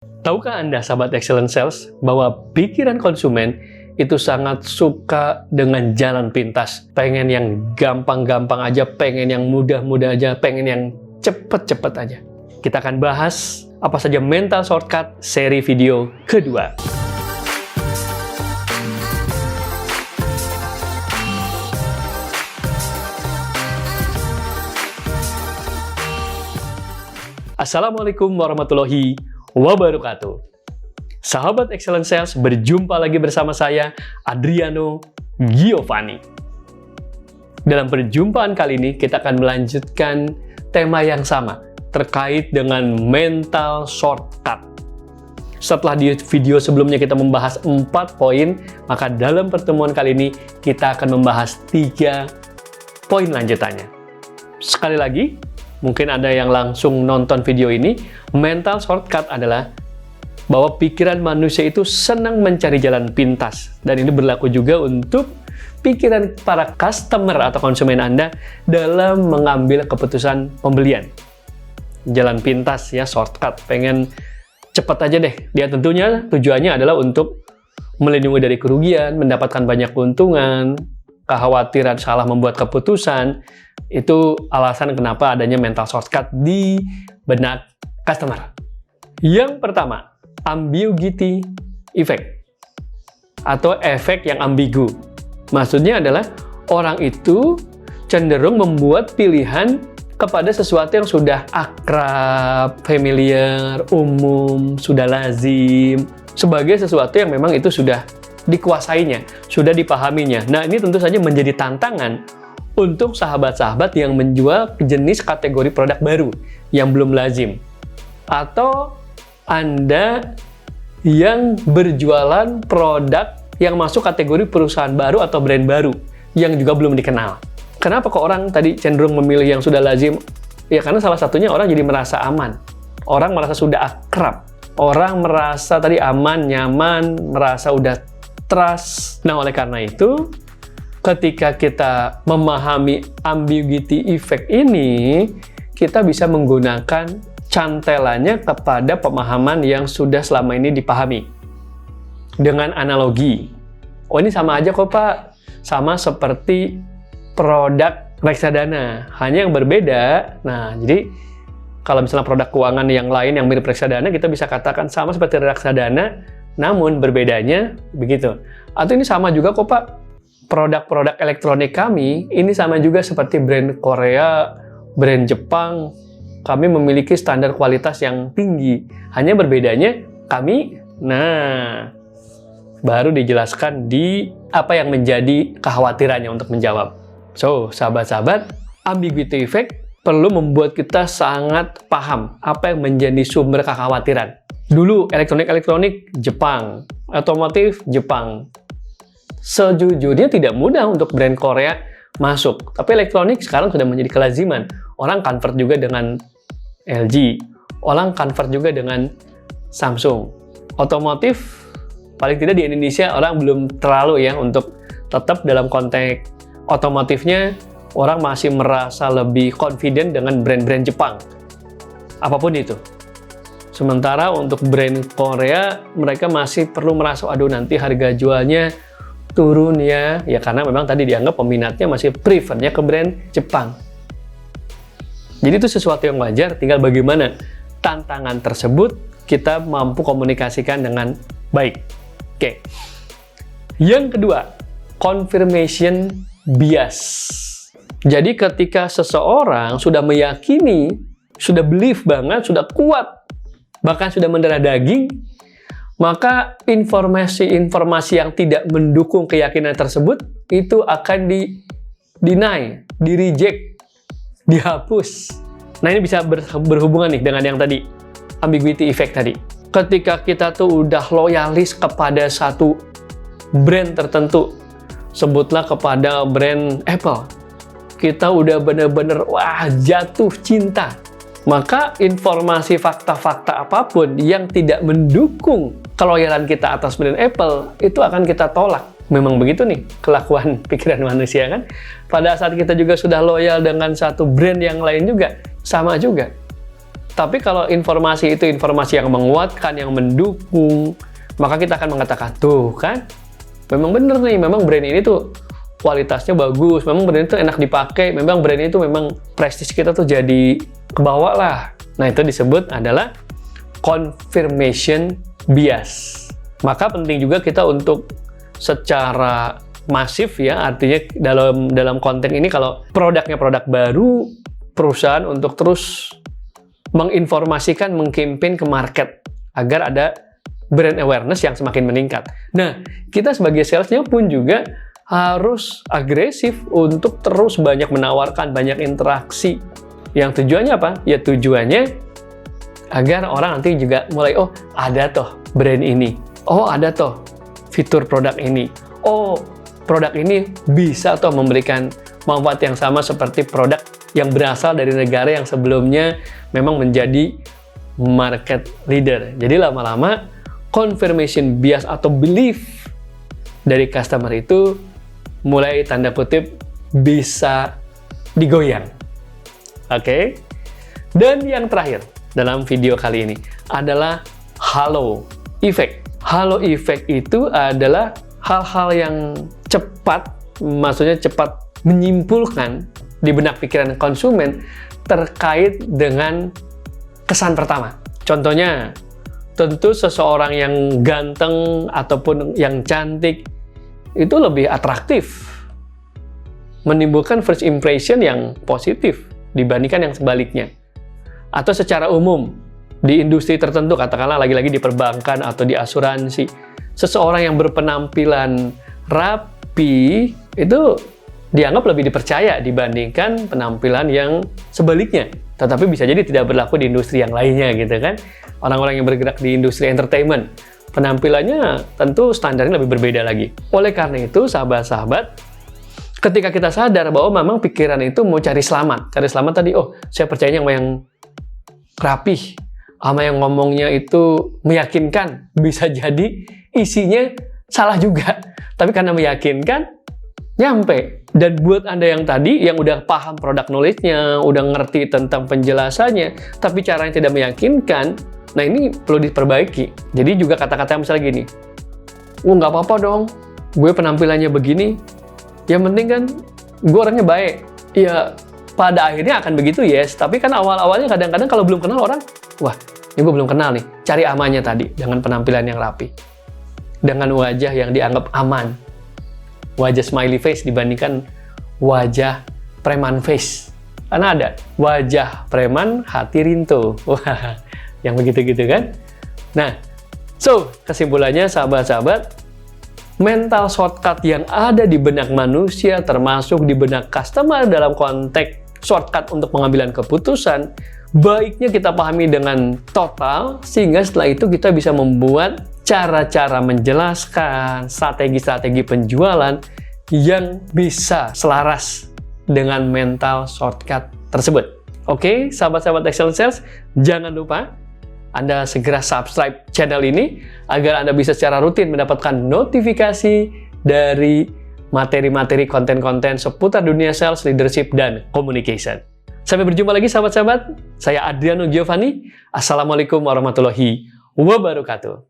Tahukah Anda, sahabat Excellent Sales, bahwa pikiran konsumen itu sangat suka dengan jalan pintas. Pengen yang gampang-gampang aja, pengen yang mudah-mudah aja, pengen yang cepet-cepet aja. Kita akan bahas apa saja mental shortcut seri video kedua. Assalamualaikum warahmatullahi wabarakatuh. Sahabat Excellent Sales, berjumpa lagi bersama saya, Adriano Giovanni. Dalam perjumpaan kali ini, kita akan melanjutkan tema yang sama, terkait dengan mental shortcut. Setelah di video sebelumnya kita membahas 4 poin, maka dalam pertemuan kali ini, kita akan membahas 3 poin lanjutannya. Sekali lagi, mungkin ada yang langsung nonton video ini, mental shortcut adalah bahwa pikiran manusia itu senang mencari jalan pintas. Dan ini berlaku juga untuk pikiran para customer atau konsumen Anda dalam mengambil keputusan pembelian. Jalan pintas ya, shortcut, pengen cepat aja deh. Dia tentunya tujuannya adalah untuk melindungi dari kerugian, mendapatkan banyak keuntungan, kekhawatiran salah membuat keputusan. Itu alasan kenapa adanya mental shortcut di benak customer. Yang pertama, ambiguity effect atau efek yang ambigu. Maksudnya adalah orang itu cenderung membuat pilihan kepada sesuatu yang sudah akrab, familiar, umum, sudah lazim, sebagai sesuatu yang memang itu sudah dikuasainya, sudah dipahaminya. Nah, ini tentu saja menjadi tantangan untuk sahabat-sahabat yang menjual jenis kategori produk baru yang belum lazim. Atau Anda yang berjualan produk yang masuk kategori perusahaan baru atau brand baru yang juga belum dikenal. Kenapa kok orang tadi cenderung memilih yang sudah lazim? Ya karena salah satunya orang jadi merasa aman. Orang merasa sudah akrab. Orang merasa tadi aman, nyaman, merasa udah trust. Nah, oleh karena itu, ketika kita memahami ambiguity effect ini, kita bisa menggunakan cantelannya kepada pemahaman yang sudah selama ini dipahami. Dengan analogi. Oh, ini sama aja kok, Pak. Sama seperti produk reksadana. Hanya yang berbeda. Nah, jadi kalau misalnya produk keuangan yang lain yang mirip reksadana, kita bisa katakan sama seperti reksadana, namun berbedanya begitu. Atau ini sama juga kok, Pak. Produk-produk elektronik kami, ini sama juga seperti brand Korea, brand Jepang. Kami memiliki standar kualitas yang tinggi. Hanya berbedanya kami, nah, baru dijelaskan di apa yang menjadi kekhawatirannya untuk menjawab. So, sahabat-sahabat, ambiguity effect perlu membuat kita sangat paham apa yang menjadi sumber kekhawatiran. Dulu, elektronik Jepang, otomotif Jepang. Sejujurnya tidak mudah untuk brand Korea masuk. Tapi elektronik sekarang sudah menjadi kelaziman. Orang convert juga dengan LG. Orang convert juga dengan Samsung. Otomotif, paling tidak di Indonesia orang belum terlalu ya untuk tetap dalam konteks otomotifnya. Orang masih merasa lebih confident dengan brand-brand Jepang. Apapun itu. Sementara untuk brand Korea, mereka masih perlu merasa, aduh nanti harga jualnya turun ya karena memang tadi dianggap peminatnya masih prefernya ke brand Jepang. Jadi itu sesuatu yang wajar, tinggal bagaimana tantangan tersebut kita mampu komunikasikan dengan baik. Oke. Yang kedua, confirmation bias. Jadi ketika seseorang sudah meyakini, sudah believe banget, sudah kuat, bahkan sudah mendarah daging, maka informasi-informasi yang tidak mendukung keyakinan tersebut itu akan di-deny, di-reject, dihapus. Nah, ini bisa berhubungan nih dengan yang tadi, ambiguity effect tadi. Ketika kita tuh udah loyalis kepada satu brand tertentu, sebutlah kepada brand Apple, kita udah bener-bener wah jatuh cinta. Maka informasi fakta-fakta apapun yang tidak mendukung keloyalan kita atas brand Apple, itu akan kita tolak. Memang begitu nih kelakuan pikiran manusia kan. Pada saat kita juga sudah loyal dengan satu brand yang lain juga, sama juga. Tapi kalau informasi itu informasi yang menguatkan, yang mendukung, maka kita akan mengatakan, tuh kan, memang bener nih, memang brand ini tuh kualitasnya bagus, memang brand itu enak dipakai, memang brand itu memang prestis kita tuh jadi kebawa lah. Nah, itu disebut adalah confirmation bias. Maka penting juga kita untuk secara masif ya, artinya dalam konten ini kalau produknya produk baru, perusahaan untuk terus menginformasikan, mengkampanye ke market agar ada brand awareness yang semakin meningkat. Nah, kita sebagai salesnya pun juga harus agresif untuk terus banyak menawarkan, banyak interaksi. Yang tujuannya apa? Ya tujuannya agar orang nanti juga mulai, oh ada toh brand ini, oh ada toh fitur produk ini, oh produk ini bisa toh memberikan manfaat yang sama seperti produk yang berasal dari negara yang sebelumnya memang menjadi market leader. Jadi lama-lama confirmation bias atau belief dari customer itu mulai tanda kutip bisa digoyang. Oke? Dan yang terakhir dalam video kali ini adalah halo effect. Halo effect itu adalah hal-hal yang cepat, maksudnya cepat menyimpulkan di benak pikiran konsumen terkait dengan kesan pertama. Contohnya, tentu seseorang yang ganteng ataupun yang cantik itu lebih atraktif, menimbulkan first impression yang positif dibandingkan yang sebaliknya. Atau secara umum, di industri tertentu, katakanlah lagi-lagi di perbankan atau di asuransi, seseorang yang berpenampilan rapi itu dianggap lebih dipercaya dibandingkan penampilan yang sebaliknya. Tetapi bisa jadi tidak berlaku di industri yang lainnya gitu kan. Orang-orang yang bergerak di industri entertainment, penampilannya tentu standarnya lebih berbeda lagi. Oleh karena itu, sahabat-sahabat, ketika kita sadar bahwa memang pikiran itu mau cari selamat. Cari selamat tadi, oh saya percayanya sama yang rapih, sama yang ngomongnya itu meyakinkan. Bisa jadi isinya salah juga. Tapi karena meyakinkan, nyampe. Dan buat Anda yang tadi, yang udah paham produk knowledge-nya, udah ngerti tentang penjelasannya, tapi caranya tidak meyakinkan, nah ini perlu diperbaiki. Jadi juga kata-kata misalnya gini, nggak apa-apa dong, gue penampilannya begini, yang penting kan gue orangnya baik. Ya, pada akhirnya akan begitu, yes. Tapi kan awal-awalnya kadang-kadang kalau belum kenal orang, wah, ini gue belum kenal nih. Cari amannya tadi, dengan penampilan yang rapi. Dengan wajah yang dianggap aman. Wajah smiley face dibandingkan wajah preman face. Karena ada wajah preman, hati rinto. Wah, yang begitu-gitu kan? Nah, so kesimpulannya sahabat-sahabat, mental shortcut yang ada di benak manusia, termasuk di benak customer dalam konteks shortcut untuk pengambilan keputusan, baiknya kita pahami dengan total, sehingga setelah itu kita bisa membuat cara-cara menjelaskan, strategi-strategi penjualan yang bisa selaras dengan mental shortcut tersebut. Oke, sahabat-sahabat Excellent Sales, jangan lupa Anda segera subscribe channel ini agar Anda bisa secara rutin mendapatkan notifikasi dari materi-materi konten-konten seputar dunia sales, leadership, dan communication. Sampai berjumpa lagi sahabat-sahabat. Saya Adriano Giovanni. Assalamualaikum warahmatullahi wabarakatuh.